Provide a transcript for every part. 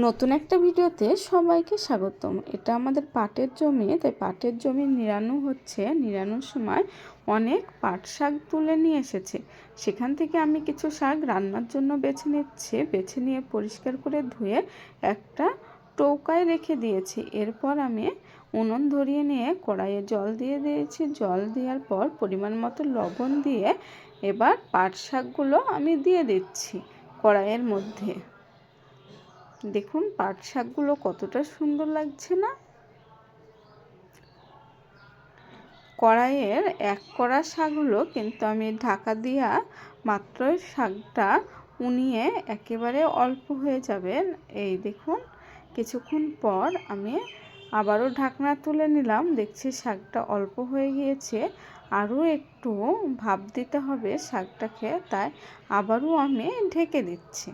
নতুন একটা ভিডিওতে সবাইকে স্বাগতম। এটা আমাদের পাটের জমি, তাই পাটের জমি নিড়ানো হচ্ছে। নিড়ানোর সময় অনেক পাট শাক তুলে নিয়ে এসেছে। সেখান থেকে আমি কিছু শাক রান্নার জন্য বেছে নিচ্ছি। বেছে নিয়ে পরিষ্কার করে ধুয়ে একটা টৌকায় রেখে দিয়েছি। এরপর আমি উনুন ধরিয়ে নিয়ে কড়াইয়ে জল দিয়ে দিয়েছি। জল দেওয়ার পর পরিমাণ মতো লবণ দিয়ে এবার পাট শাকগুলো আমি দিয়ে দিচ্ছি কড়াইয়ের মধ্যে। দেখুন পাট শাকগুলো কতটা সুন্দর লাগছে না? কড়াইয়ের এক কড়া শাক হলো, কিন্তু আমি ঢাকা দিয়া মাত্রই শাকটা উনিয়ে একেবারে অল্প হয়ে যাবে। এই দেখুন কিছুক্ষণ পর আমি আবারও ঢাকনা তুলে নিলাম। দেখছি শাকটা অল্প হয়ে গিয়েছে, আরও একটু ভাপ দিতে হবে শাকটাকে, তাই আবারও আমি ঢেকে দিচ্ছি।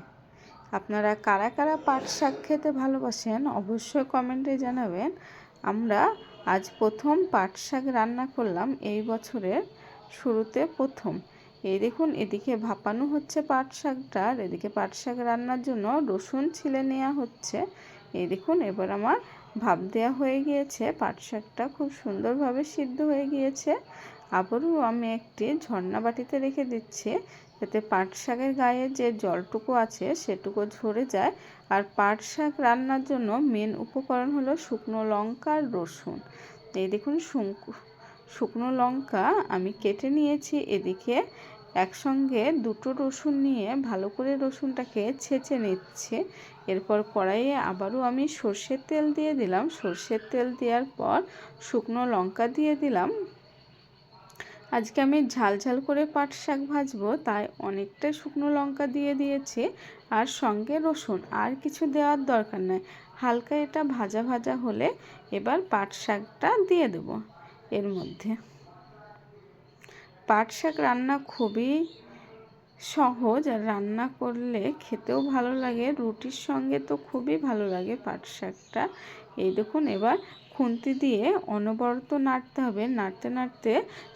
আপনারা কারা কারা পাট শাক খেতে ভালোবাসেন অবশ্যই কমেন্টে জানাবেন। আমরা আজ প্রথম পাট শাক রান্না করলাম, এই বছরের শুরুতে প্রথম। এই দেখুন এদিকে ভাপানো হচ্ছে পাট শাকটা, আর এদিকে পাট শাক রান্নার জন্য রসুন ছিলে নেওয়া হচ্ছে। এই দেখুন এবার আমার ভাপ দেওয়া হয়ে গিয়েছে, পাট শাকটা খুব সুন্দরভাবে সিদ্ধ হয়ে গিয়েছে। আবারও আমি একটি ঝর্ণা বাটিতে রেখে দিচ্ছি, যাতে পাট শাকের গায়ে যে জলটুকু আছে সেটুকু ঝরে যায়। আর পাট শাক রান্নার জন্য মেন উপকরণ হলো শুকনো লঙ্কা আর রসুন। এই দেখুন শুকনো লঙ্কা আমি কেটে নিয়েছি। এদিকে একসঙ্গে দুটো রসুন নিয়ে ভালো করে রসুনটাকে ছেঁচে নিচ্ছে। এরপর কড়াইয়ে আবারও আমি সর্ষের তেল দিয়ে দিলাম। সর্ষের তেল দেওয়ার পর শুকনো লঙ্কা দিয়ে দিলাম। আজকে আমি ঝাল ঝাল করে পাট শাক ভাজবো, তাই অনেকটা শুকনো লঙ্কা দিয়ে দিয়েছি, আর সঙ্গে রসুন। আর কিছু দেওয়ার দরকার নেই, হালকা এটা ভাজা ভাজা হলে এবার পাট শাকটা দিয়ে দেব এর মধ্যে। পাট শাক রান্না খুবই সহজ, আর রান্না করলে খেতেও ভালো লাগে, রুটির সঙ্গে তো খুবই ভালো লাগে পাট শাকটা। এই দেখুন এবার খুন্তি দিয়ে অনবরত নাড়তে হবে, নাড়তে নাড়তে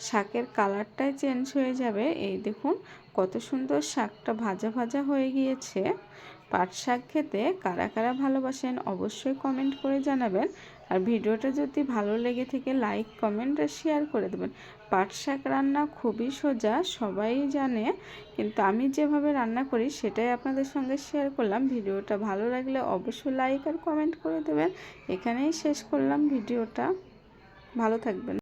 শাকের কালারটাই চেঞ্জ হয়ে যাবে। এই দেখুন কত সুন্দর শাকটা ভাজা ভাজা হয়ে গিয়েছে। পাট শাক খেতে কারা কারা ভালোবাসেন অবশ্যই কমেন্ট করে জানাবেন। আর ভিডিওটা যদি ভালো লেগে থাকে লাইক কমেন্ট আর শেয়ার করে দেবেন। পাট শাক রান্না খুবই সোজা, সবাই জানে, কিন্তু আমি যেভাবে রান্না করি সেটাই আপনাদের সঙ্গে শেয়ার করলাম। ভিডিওটা ভালো লাগলে অবশ্যই লাইক আর কমেন্ট করে দেবেন। এখানেই শেষ করলাম ভিডিওটা। ভালো থাকবেন।